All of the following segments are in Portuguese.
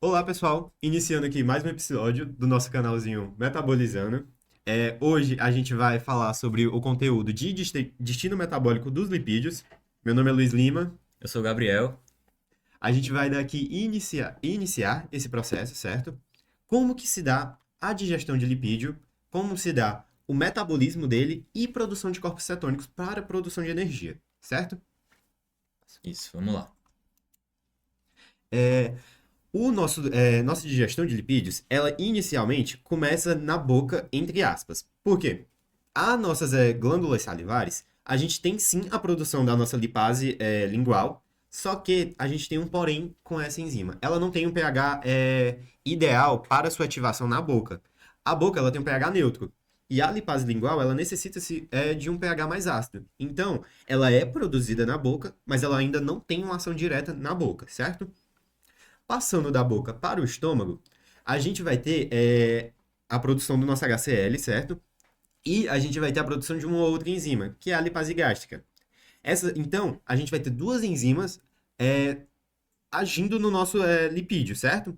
Olá, pessoal! Iniciando aqui mais um episódio do nosso canalzinho Metabolizando. Hoje a gente vai falar sobre o conteúdo de destino metabólico dos lipídios. Meu nome é Luiz Lima. Eu sou o Gabriel. A gente vai daqui iniciar esse processo, certo? Como que se dá a digestão de lipídio, como se dá o metabolismo dele e produção de corpos cetônicos para a produção de energia, certo? Isso, vamos lá. É, nossa digestão de lipídios, ela inicialmente começa na boca, entre aspas. Por quê? As nossas glândulas salivares, a gente tem sim a produção da nossa lipase lingual, só que a gente tem um porém com essa enzima. Ela não tem um pH ideal para sua ativação na boca. A boca ela tem um pH neutro. E a lipase lingual, ela necessita de um pH mais ácido. Então, ela é produzida na boca, mas ela ainda não tem uma ação direta na boca, certo? Passando da boca para o estômago, a gente vai ter a produção do nosso HCl, certo? E a gente vai ter a produção de uma outra enzima, que é a lipase gástrica. Então, a gente vai ter duas enzimas é, agindo no nosso lipídio, certo?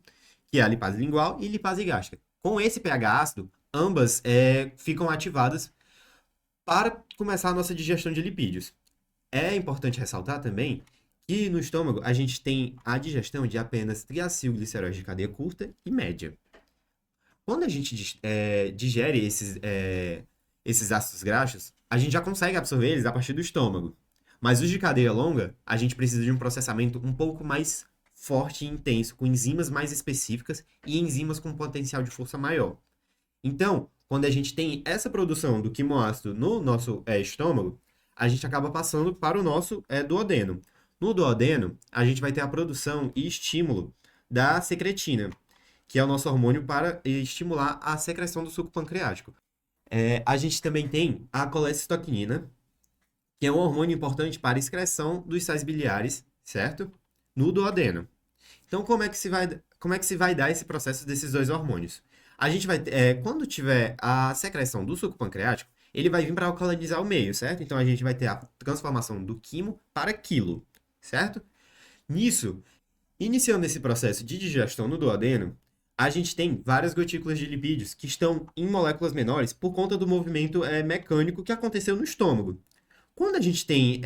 Que é a lipase lingual e lipase gástrica. Com esse pH ácido, ambas ficam ativadas para começar a nossa digestão de lipídios. É importante ressaltar também que no estômago a gente tem a digestão de apenas triacilgliceróis de cadeia curta e média. Quando a gente digere esses ácidos graxos, a gente já consegue absorver eles a partir do estômago. Mas os de cadeia longa, a gente precisa de um processamento um pouco mais forte e intenso, com enzimas mais específicas e enzimas com potencial de força maior. Então, quando a gente tem essa produção do quimoácido no nosso estômago, a gente acaba passando para o nosso duodeno. No duodeno, a gente vai ter a produção e estímulo da secretina, que é o nosso hormônio para estimular a secreção do suco pancreático. A gente também tem a colecistoquinina, que é um hormônio importante para a excreção dos sais biliares, certo? No duodeno. Então, como é que se vai dar esse processo desses dois hormônios? A gente vai, quando tiver a secreção do suco pancreático, ele vai vir para alcalinizar o meio, certo? Então, a gente vai ter a transformação do quimo para quilo, certo? Nisso, iniciando esse processo de digestão no duodeno, a gente tem várias gotículas de lipídios que estão em moléculas menores por conta do movimento mecânico que aconteceu no estômago. Quando a gente tem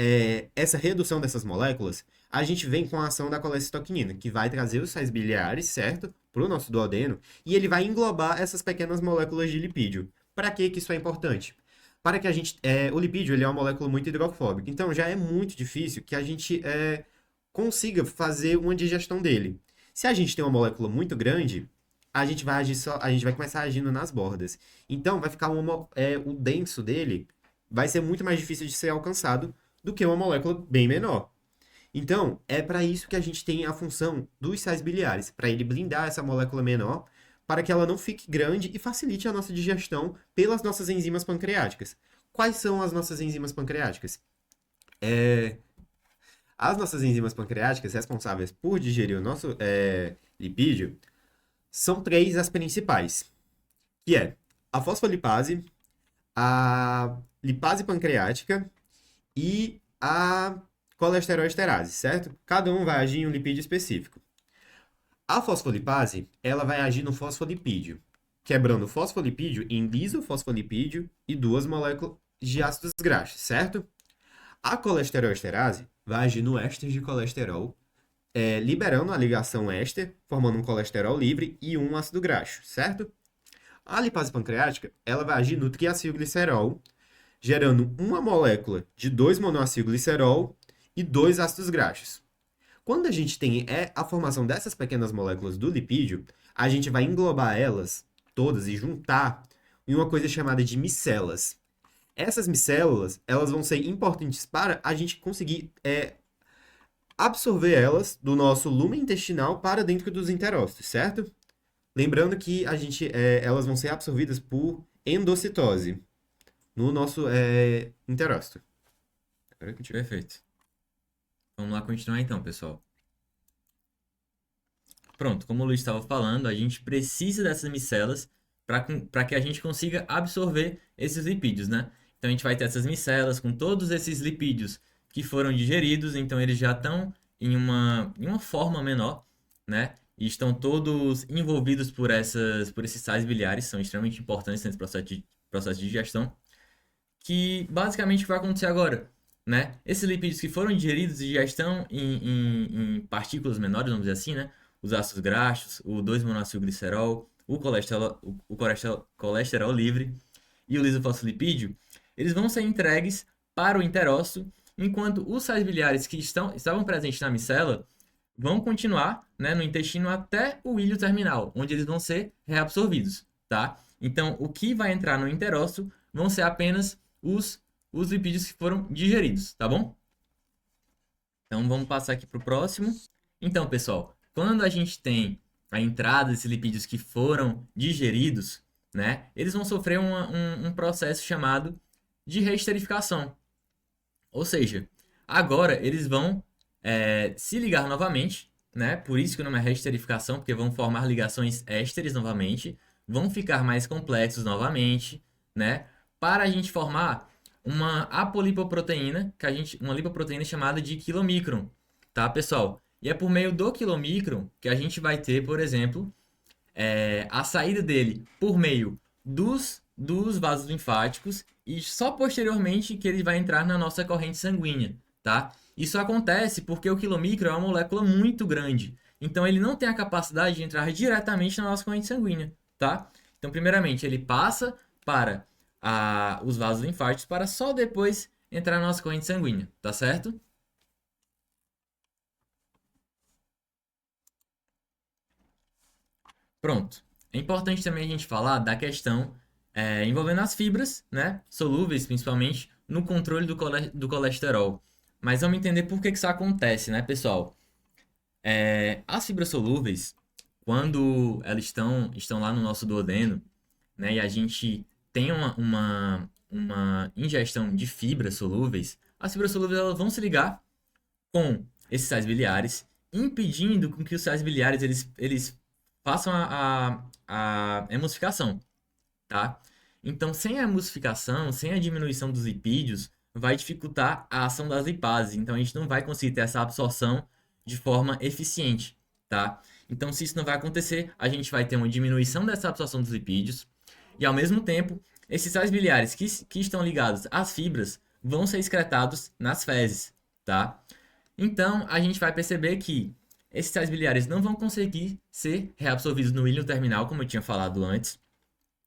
essa redução dessas moléculas, a gente vem com a ação da colecistoquinina, que vai trazer os sais biliares, certo? Para o nosso duodeno, e ele vai englobar essas pequenas moléculas de lipídio. Para que isso é importante? Para que a gente. O lipídio ele é uma molécula muito hidrofóbica, então já é muito difícil que a gente consiga fazer uma digestão dele. Se a gente tem uma molécula muito grande, a gente vai começar agindo nas bordas. Então vai ficar o denso dele vai ser muito mais difícil de ser alcançado do que uma molécula bem menor. Então, é para isso que a gente tem a função dos sais biliares, para ele blindar essa molécula menor, para que ela não fique grande e facilite a nossa digestão pelas nossas enzimas pancreáticas. Quais são as nossas enzimas pancreáticas? É, as nossas enzimas pancreáticas responsáveis por digerir o nosso lipídio são três as principais, que é a fosfolipase, a lipase pancreática e a colesterol-esterase, certo? Cada um vai agir em um lipídio específico. A fosfolipase, ela vai agir no fosfolipídio, quebrando o fosfolipídio em lisofosfolipídio e duas moléculas de ácidos graxos, certo? A colesterol-esterase vai agir no éster de colesterol, liberando a ligação éster, formando um colesterol livre e um ácido graxo, certo? A lipase pancreática, ela vai agir no triacilglicerol, gerando uma molécula de 2 monoacilglicerol e dois ácidos graxos. Quando a gente tem a formação dessas pequenas moléculas do lipídio, a gente vai englobar elas todas e juntar em uma coisa chamada de micelas. Essas micélulas, elas vão ser importantes para a gente conseguir absorver elas do nosso lumen intestinal para dentro dos enterócitos, certo? Lembrando que elas vão ser absorvidas por endocitose no nosso enterócito. Agora é contigo. Perfeito. Vamos lá continuar então, pessoal. Pronto, como o Luiz estava falando, a gente precisa dessas micelas para que a gente consiga absorver esses lipídios, né? Então a gente vai ter essas micelas com todos esses lipídios que foram digeridos, então eles já estão em uma forma menor, né? e estão todos envolvidos por esses sais biliares, são extremamente importantes nesse processo de digestão, que basicamente o que vai acontecer agora, né? Esses lipídios que foram digeridos e já estão em partículas menores, vamos dizer assim, né? Os ácidos graxos, o 2-monacilglicerol, colesterol livre e o lisofosfolipídio, eles vão ser entregues para o enterócito, enquanto os sais biliares que estavam presentes na micela vão continuar, né, no intestino até o íleo terminal, onde eles vão ser reabsorvidos, tá? Então, o que vai entrar no enterócito vão ser apenas os lipídios que foram digeridos, tá bom? Então, vamos passar aqui para o próximo. Então, pessoal, quando a gente tem a entrada desses lipídios que foram digeridos, né, eles vão sofrer um processo chamado de reesterificação. Ou seja, agora eles vão se ligar novamente, né? Por isso que o nome é reesterificação, porque vão formar ligações ésteres novamente, vão ficar mais complexos novamente, né? Para a gente formar uma apolipoproteína, uma lipoproteína chamada de quilomicron, tá, pessoal? E é por meio do quilomicron que a gente vai ter, por exemplo, a saída dele por meio dos vasos linfáticos e só posteriormente que ele vai entrar na nossa corrente sanguínea, tá? Isso acontece porque o quilomicron é uma molécula muito grande, então ele não tem a capacidade de entrar diretamente na nossa corrente sanguínea, tá? Então, primeiramente, ele passa para os vasos linfáticos para só depois entrar na nossa corrente sanguínea, tá certo? Pronto. É importante também a gente falar da questão envolvendo as fibras, né? Solúveis, principalmente, no controle do colesterol. Mas vamos entender por que que isso acontece, né, pessoal? As fibras solúveis, quando elas estão lá no nosso duodeno, né, e a gente tem uma ingestão de fibras solúveis, as fibras solúveis elas vão se ligar com esses sais biliares, impedindo com que os sais biliares eles façam a emulsificação, tá? Então, sem a emulsificação, sem a diminuição dos lipídios, vai dificultar a ação das lipases. Então, a gente não vai conseguir ter essa absorção de forma eficiente, tá? Então, se isso não vai acontecer, a gente vai ter uma diminuição dessa absorção dos lipídios e, ao mesmo tempo, esses sais biliares que estão ligados às fibras vão ser excretados nas fezes, tá? Então, a gente vai perceber que esses sais biliares não vão conseguir ser reabsorvidos no íleo terminal, como eu tinha falado antes.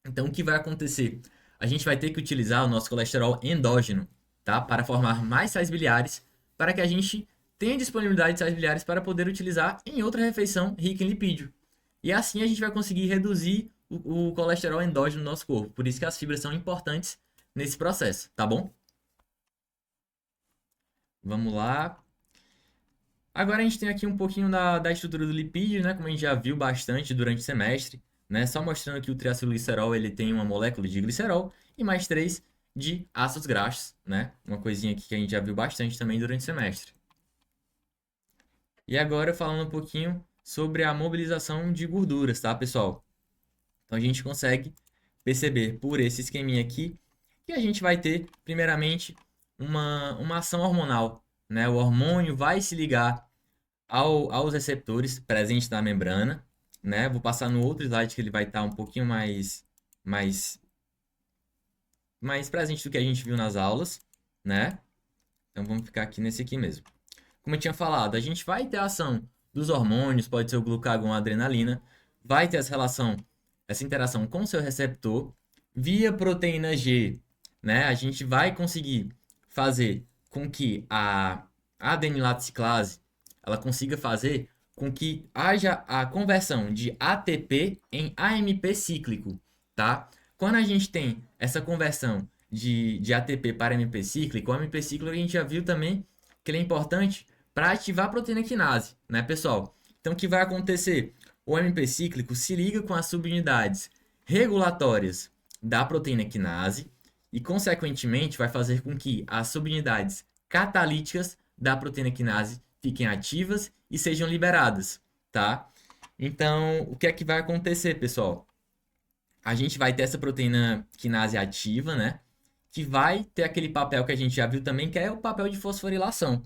Então, o que vai acontecer? A gente vai ter que utilizar o nosso colesterol endógeno, tá? Para formar mais sais biliares, para que a gente tenha disponibilidade de sais biliares para poder utilizar em outra refeição rica em lipídio. E assim a gente vai conseguir reduzir o colesterol endógeno no nosso corpo. Por isso que as fibras são importantes nesse processo, tá bom? Vamos lá. Agora a gente tem aqui um pouquinho da estrutura do lipídio, né? Como a gente já viu bastante durante o semestre, né? Só mostrando que o triacilglicerol ele tem uma molécula de glicerol e mais três de ácidos graxos, né? Uma coisinha aqui que a gente já viu bastante também durante o semestre. E agora falando um pouquinho sobre a mobilização de gorduras, tá, pessoal? Então a gente consegue perceber por esse esqueminha aqui que a gente vai ter, primeiramente, uma ação hormonal, né? O hormônio vai se ligar aos receptores presentes na membrana, né? Vou passar no outro slide que ele vai estar um pouquinho mais, mais presente do que a gente viu nas aulas, né? Então vamos ficar aqui nesse aqui mesmo. Como eu tinha falado, a gente vai ter a ação dos hormônios, pode ser o glucagon, a adrenalina, vai ter essa interação com o seu receptor via proteína G, né? A gente vai conseguir fazer com que a adenilato ciclase ela consiga fazer com que haja a conversão de ATP em AMP cíclico, tá? Quando a gente tem essa conversão de ATP para AMP cíclico, o AMP cíclico a gente já viu também que ele é importante para ativar a proteína quinase, né, pessoal? Então, o que vai acontecer? O AMP cíclico se liga com as subunidades regulatórias da proteína quinase e, consequentemente, vai fazer com que as subunidades catalíticas da proteína quinase fiquem ativas e sejam liberadas, tá? Então, o que é que vai acontecer, pessoal? A gente vai ter essa proteína quinase ativa, né? Que vai ter aquele papel que a gente já viu também, que é o papel de fosforilação,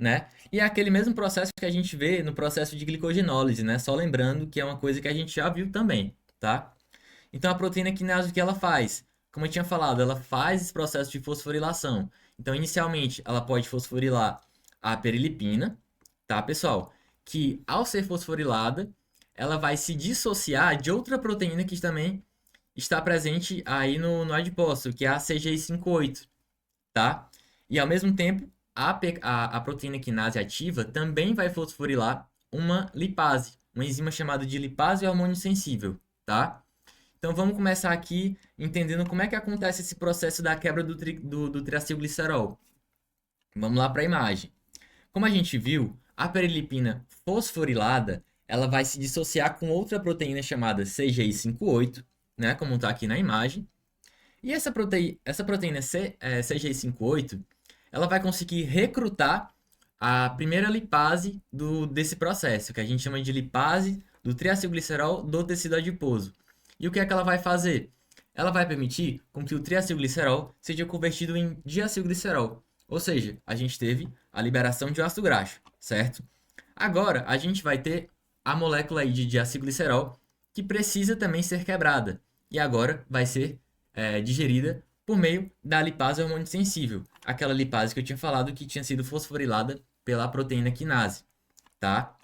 né? E é aquele mesmo processo que a gente vê no processo de glicogenólise, né? Só lembrando que é uma coisa que a gente já viu também, tá? Então a proteína quinase o que ela faz? Como eu tinha falado, ela faz esse processo de fosforilação. Então, inicialmente, ela pode fosforilar a perilipina, tá, pessoal? Que ao ser fosforilada, ela vai se dissociar de outra proteína que também está presente aí no adipócito, que é a CGI58, tá? E ao mesmo tempo, a proteína quinase ativa também vai fosforilar uma lipase, uma enzima chamada de lipase hormônio sensível, tá? Então vamos começar aqui entendendo como é que acontece esse processo da quebra do triacilglicerol. Vamos lá para a imagem. Como a gente viu, a perilipina fosforilada, ela vai se dissociar com outra proteína chamada CGI58, né, como está aqui na imagem. E essa proteína CGI58, ela vai conseguir recrutar a primeira lipase desse processo, que a gente chama de lipase do triacilglicerol do tecido adiposo. E o que é que ela vai fazer? Ela vai permitir com que o triacilglicerol seja convertido em diacilglicerol. Ou seja, a gente teve a liberação de ácido graxo, certo? Agora, a gente vai ter a molécula aí de diacilglicerol que precisa também ser quebrada. E agora vai ser digerida por meio da lipase hormônio sensível, aquela lipase que eu tinha falado que tinha sido fosforilada pela proteína quinase, tá?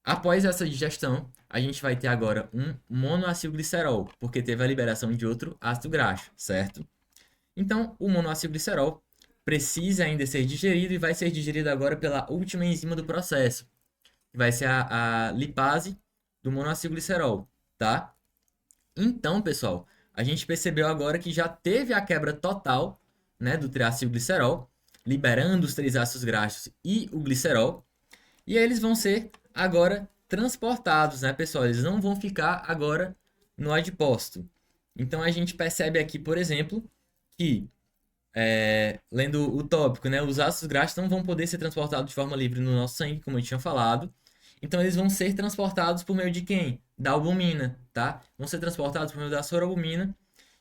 Após essa digestão, a gente vai ter agora um monoacilglicerol, porque teve a liberação de outro ácido graxo, certo? Então, o monoacilglicerol precisa ainda ser digerido e vai ser digerido agora pela última enzima do processo, que vai ser a lipase do monoacilglicerol, tá? Então, pessoal, a gente percebeu agora que já teve a quebra total, né, do triacilglicerol, liberando os três ácidos graxos e o glicerol. E aí eles vão ser agora transportados, né, pessoal? Eles não vão ficar agora no adipócito. Então a gente percebe aqui, por exemplo, que lendo o tópico, né, os ácidos graxos não vão poder ser transportados de forma livre no nosso sangue, como eu tinha falado. Então eles vão ser transportados por meio de quem? Da albumina, tá? Vão ser transportados por meio da soralbumina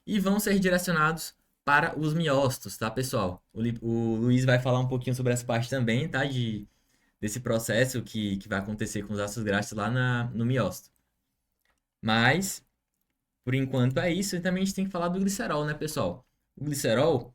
e vão ser direcionados para os miócitos, tá, pessoal? O Luiz vai falar um pouquinho sobre essa parte também, tá? Desse processo que vai acontecer com os ácidos graxos lá no miócito. Mas, por enquanto é isso. E também a gente tem que falar do glicerol, né, pessoal? O glicerol,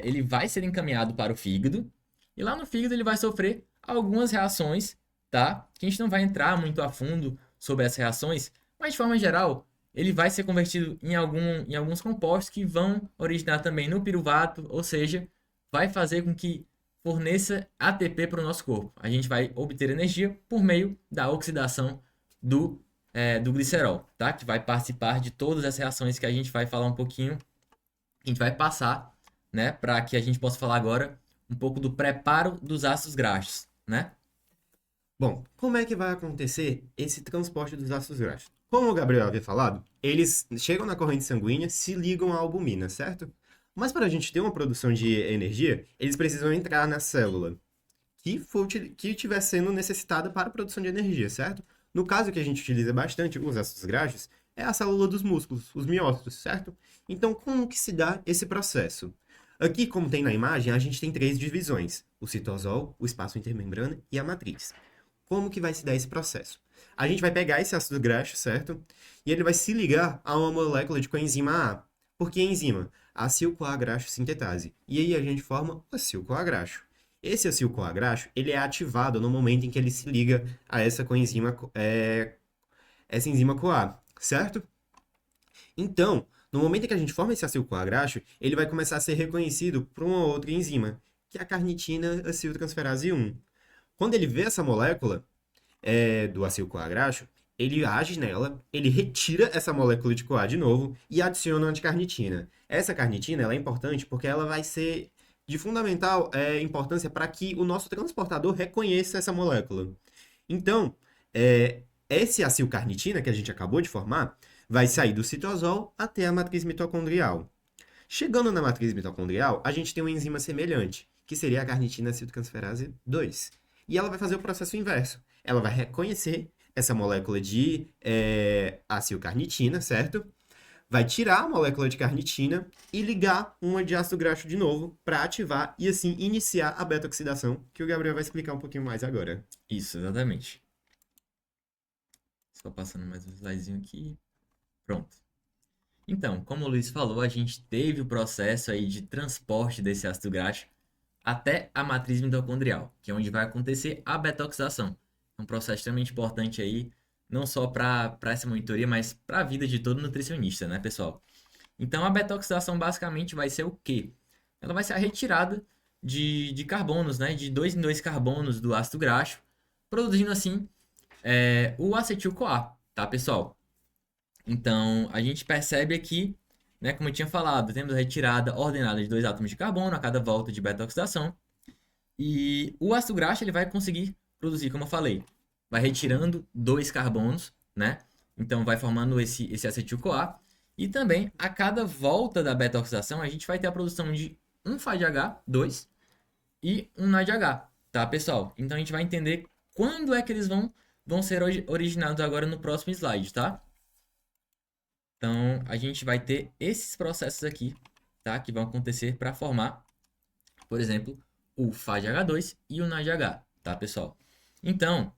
ele vai ser encaminhado para o fígado. E lá no fígado ele vai sofrer algumas reações, tá? Que a gente não vai entrar muito a fundo sobre essas reações. Mas, de forma geral, ele vai ser convertido em alguns compostos que vão originar também no piruvato. Ou seja, vai fazer com que forneça ATP para o nosso corpo. A gente vai obter energia por meio da oxidação do glicerol, tá? Que vai participar de todas as reações que a gente vai falar um pouquinho, a gente vai passar, né? Para que a gente possa falar agora um pouco do preparo dos ácidos graxos, né? Bom, como é que vai acontecer esse transporte dos ácidos graxos? Como o Gabriel havia falado, eles chegam na corrente sanguínea, se ligam à albumina, certo? Mas para a gente ter uma produção de energia, eles precisam entrar na célula que estiver sendo necessitada para a produção de energia, certo? No caso que a gente utiliza bastante os ácidos graxos, é a célula dos músculos, os miócitos, certo? Então, como que se dá esse processo? Aqui, como tem na imagem, a gente tem três divisões: o citosol, o espaço intermembrana e a matriz. Como que vai se dar esse processo? A gente vai pegar esse ácido graxo, certo? E ele vai se ligar a uma molécula de coenzima A. Por que enzima? Acil-CoA graxo sintetase. E aí a gente forma o acil-CoA graxo. Esse acil-CoA graxo, ele é ativado no momento em que ele se liga a essa coenzima, essa enzima CoA, certo? Então, no momento em que a gente forma esse acil-CoA graxo, ele vai começar a ser reconhecido por uma outra enzima, que é a carnitina aciltransferase 1. Quando ele vê essa molécula do acil-CoA graxo, ele age nela, ele retira essa molécula de CoA de novo e adiciona a anticarnitina. Essa carnitina ela é importante porque ela vai ser de fundamental importância para que o nosso transportador reconheça essa molécula. Então, esse acilcarnitina que a gente acabou de formar vai sair do citosol até a matriz mitocondrial. Chegando na matriz mitocondrial, a gente tem uma enzima semelhante, que seria a carnitina acetiltransferase 2. E ela vai fazer o processo inverso. Ela vai reconhecer essa molécula de acilcarnitina, certo? vai tirar a molécula de carnitina e ligar uma de ácido graxo de novo para ativar e assim iniciar a beta-oxidação, que o Gabriel vai explicar um pouquinho mais agora. Isso, exatamente. Só passando mais um slidezinho aqui. Pronto. Então, como o Luiz falou, a gente teve o processo aí de transporte desse ácido graxo até a matriz mitocondrial, que é onde vai acontecer a beta-oxidação. É um processo extremamente importante aí, não só para essa monitoria, mas para a vida de todo nutricionista, né, pessoal? Então, a beta-oxidação basicamente vai ser o quê? Ela vai ser a retirada de carbonos, né, de 2 em 2 carbonos do ácido graxo, produzindo assim o acetil-CoA, tá, pessoal? Então, a gente percebe aqui, né, como eu tinha falado, temos a retirada ordenada de 2 átomos de carbono a cada volta de beta-oxidação. E o ácido graxo ele vai conseguir produzir, como eu falei, vai retirando 2 carbonos, né? Então, vai formando esse acetil-CoA. E também, a cada volta da beta-oxidação, a gente vai ter a produção de um FADH2 e um NADH, tá, pessoal? Então, a gente vai entender quando é que eles vão ser originados agora no próximo slide, tá? Então, a gente vai ter esses processos aqui, tá? Que vão acontecer para formar, por exemplo, o FADH2 e o NADH, tá, pessoal? Então,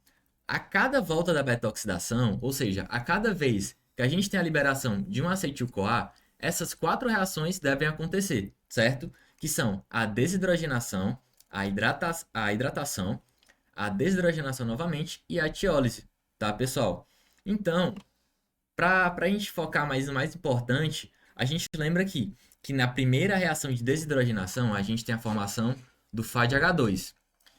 a cada volta da beta-oxidação, ou seja, a cada vez que a gente tem a liberação de um acetil-CoA, essas 4 reações devem acontecer, certo? Que são a desidrogenação, a hidratação, a desidrogenação novamente e a tiólise, tá, pessoal? Então, para a gente focar mais no mais importante, a gente lembra aqui que na primeira reação de desidrogenação, a gente tem a formação do FADH2.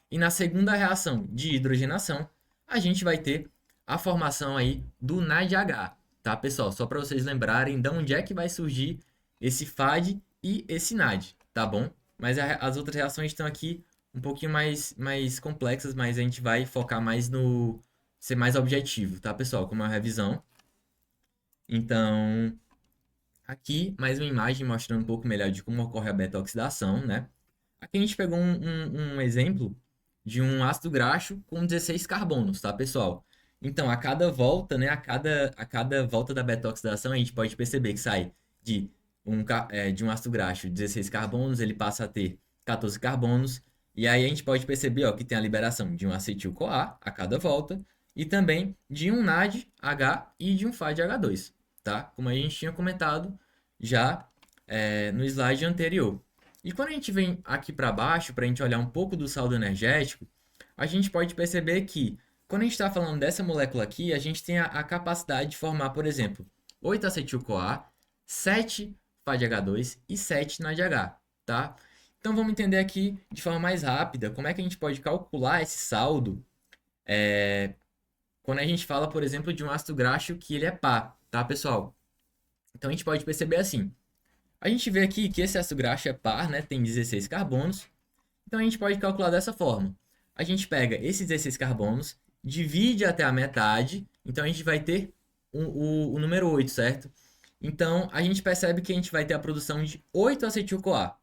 E na segunda reação de hidrogenação, a gente vai ter a formação aí do NADH, tá, pessoal? Só para vocês lembrarem de onde é que vai surgir esse FAD e esse NAD, tá bom? Mas as outras reações estão aqui um pouquinho mais complexas, mas a gente vai focar mais no ser mais objetivo, tá, pessoal? Como uma revisão. Então, aqui mais uma imagem mostrando um pouco melhor de como ocorre a beta-oxidação, né? Aqui a gente pegou um exemplo de um ácido graxo com 16 carbonos, tá, pessoal? Então, a cada volta, né, a cada volta da beta-oxidação, a gente pode perceber que sai de de um ácido graxo de 16 carbonos, ele passa a ter 14 carbonos, e aí a gente pode perceber, ó, que tem a liberação de um acetil-CoA a cada volta, e também de um NADH e de um FADH2, tá? Como a gente tinha comentado já no slide anterior. E quando a gente vem aqui para baixo, para a gente olhar um pouco do saldo energético, a gente pode perceber que, quando a gente está falando dessa molécula aqui, a gente tem a capacidade de formar, por exemplo, 8 acetil-CoA, 7 FADH2 e 7 NADH, tá? Então vamos entender aqui de forma mais rápida como é que a gente pode calcular esse saldo quando a gente fala, por exemplo, de um ácido graxo que ele é par, tá, pessoal? Então a gente pode perceber assim. A gente vê aqui que esse ácido graxo é par, né? Tem 16 carbonos. Então a gente pode calcular dessa forma. A gente pega esses 16 carbonos, divide até a metade, então a gente vai ter o número 8, certo? Então a gente percebe que a gente vai ter a produção de 8 acetil-CoA,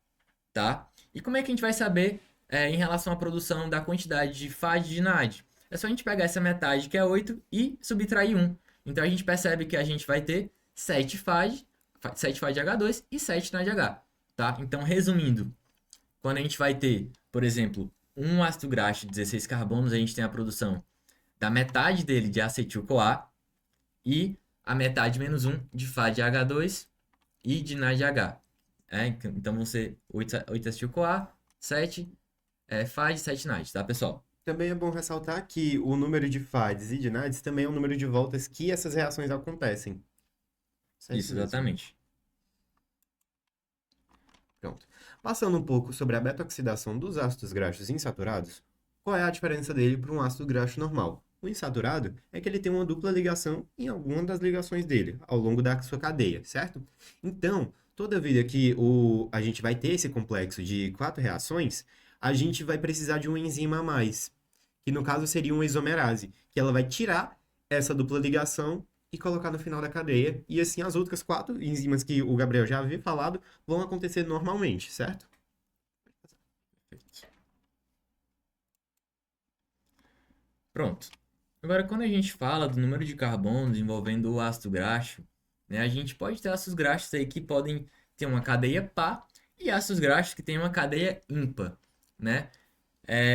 tá? E como é que a gente vai saber em relação à produção da quantidade de FAD e de NAD? É só a gente pegar essa metade, que é 8, e subtrair 1. Então a gente percebe que a gente vai ter 7 FAD, 7 FADH2 e 7 NADH, tá? Então, resumindo, quando a gente vai ter, por exemplo, um ácido graxo de 16 carbonos, a gente tem a produção da metade dele de acetil-CoA e a metade menos um de FADH2 e de NADH. Então vão ser 8 acetil-CoA, 7 FAD e 7 NAD, tá, pessoal? Também é bom ressaltar que o número de FADs e de NADs também é o número de voltas que essas reações acontecem. Certo Isso, mesmo. exatamente. Pronto. Passando um pouco sobre a beta-oxidação dos ácidos graxos insaturados, qual é a diferença dele para um ácido graxo normal? O insaturado é que ele tem uma dupla ligação em alguma das ligações dele, ao longo da sua cadeia, certo? Então, toda vida que a gente vai ter esse complexo de 4 reações, a gente vai precisar de uma enzima a mais, que no caso seria uma isomerase, que ela vai tirar essa dupla ligação e colocar no final da cadeia, e assim as outras 4 enzimas que o Gabriel já havia falado vão acontecer normalmente, certo? Perfeito. Pronto. Agora, quando a gente fala do número de carbonos envolvendo o ácido graxo, né? A gente pode ter ácidos graxos aí que podem ter uma cadeia par e ácidos graxos que têm uma cadeia ímpar, né?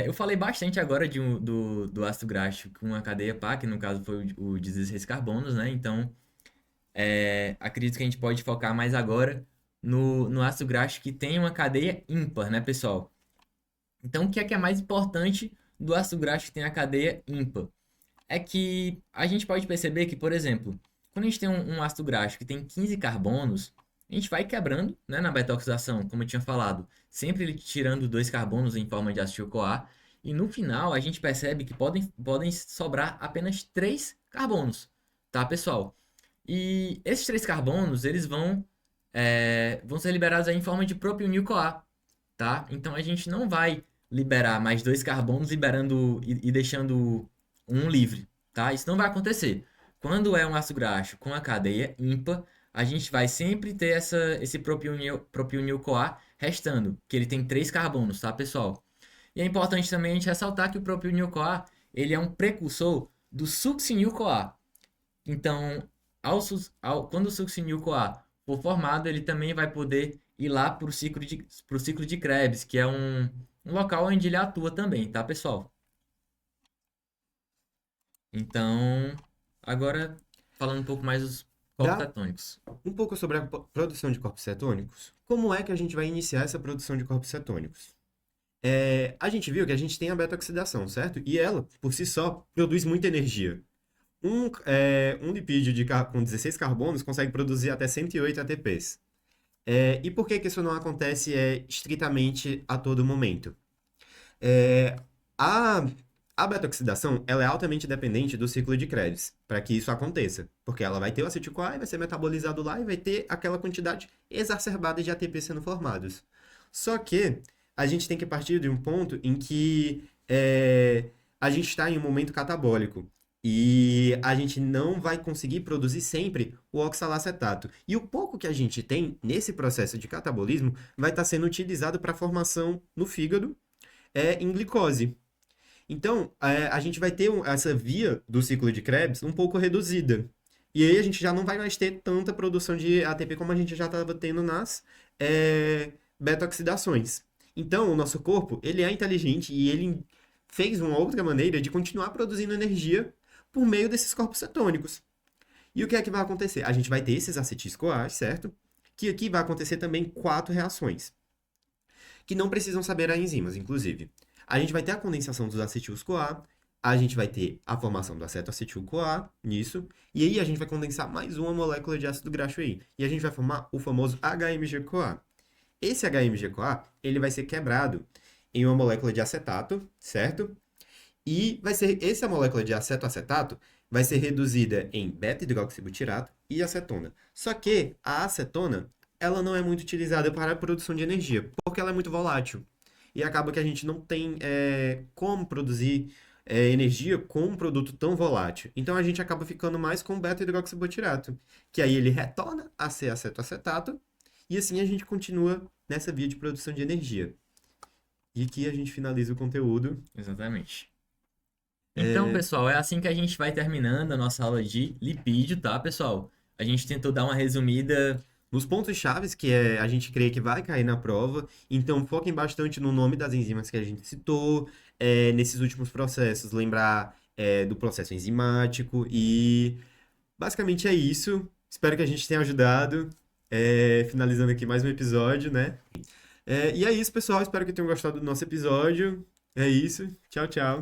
Eu falei bastante agora do ácido graxo com uma cadeia par, que no caso foi o 16 carbonos, né? Então, acredito que a gente pode focar mais agora no ácido graxo que tem uma cadeia ímpar, né, pessoal? Então, o que é mais importante do ácido graxo que tem a cadeia ímpar? É que a gente pode perceber que, por exemplo, quando a gente tem um ácido graxo que tem 15 carbonos, a gente vai quebrando, né, na beta-oxidação, como eu tinha falado, sempre ele tirando dois carbonos em forma de acetil-CoA, e no final a gente percebe que podem sobrar apenas três carbonos, tá, pessoal? E esses três carbonos, eles vão ser liberados aí em forma de propionil-CoA, tá? Então a gente não vai liberar mais dois carbonos liberando e deixando um livre, tá? Isso não vai acontecer. Quando é um ácido graxo com a cadeia ímpar, a gente vai sempre ter esse propionil-CoA restando, que ele tem três carbonos, tá, pessoal? E é importante também a gente ressaltar que o propionil-CoA, ele é um precursor do succinil-CoA. Então, quando o succinil-CoA for formado, ele também vai poder ir lá para pro ciclo de Krebs, que é um local onde ele atua também, tá, pessoal? Então, agora falando um pouco mais dos corpos Dá cetônicos. um pouco sobre a produção de corpos cetônicos. Como é que a gente vai iniciar essa produção de corpos cetônicos? A gente viu que a gente tem a beta-oxidação, certo? E ela, por si só, produz muita energia. Um lipídio com 16 carbonos consegue produzir até 108 ATPs. E por que que isso não acontece estritamente a todo momento? É, a, a beta-oxidação ela é altamente dependente do ciclo de Krebs para que isso aconteça, porque ela vai ter o acetil-CoA e vai ser metabolizado lá e vai ter aquela quantidade exacerbada de ATP sendo formados. Só que a gente tem que partir de um ponto em que a gente está em um momento catabólico. E a gente não vai conseguir produzir sempre o oxalacetato. E o pouco que a gente tem nesse processo de catabolismo vai estar sendo utilizado para a formação no fígado em glicose. Então, a gente vai ter essa via do ciclo de Krebs um pouco reduzida. E aí a gente já não vai mais ter tanta produção de ATP como a gente já estava tendo nas beta-oxidações. Então, o nosso corpo, ele é inteligente e ele fez uma outra maneira de continuar produzindo energia por meio desses corpos cetônicos. E o que é que vai acontecer? A gente vai ter esses acetis-CoAs, certo? Que aqui vai acontecer também quatro reações que não precisam saber a enzimas, inclusive. A gente vai ter a condensação dos acetil-CoA, a gente vai ter a formação do acetoacetil-CoA nisso, e aí a gente vai condensar mais uma molécula de ácido graxo aí, e a gente vai formar o famoso HMG-CoA. Esse HMG-CoA, ele vai ser quebrado em uma molécula de acetato, certo? E essa molécula de acetoacetato vai ser reduzida em beta-hidroxibutirato e acetona. Só que a acetona, ela não é muito utilizada para a produção de energia, porque ela é muito volátil. E acaba que a gente não tem como produzir energia com um produto tão volátil. Então a gente acaba ficando mais com beta-hidroxibutirato, que aí ele retorna a ser acetoacetato, e assim a gente continua nessa via de produção de energia. E aqui a gente finaliza o conteúdo. Exatamente. Então, pessoal, é assim que a gente vai terminando a nossa aula de lipídio, tá, pessoal? A gente tentou dar uma resumida. Nos pontos chaves que a gente crê que vai cair na prova, então foquem bastante no nome das enzimas que a gente citou, nesses últimos processos, lembrar do processo enzimático e basicamente é isso. Espero que a gente tenha ajudado, finalizando aqui mais um episódio, né? E é isso, pessoal. Espero que tenham gostado do nosso episódio. É isso. Tchau, tchau.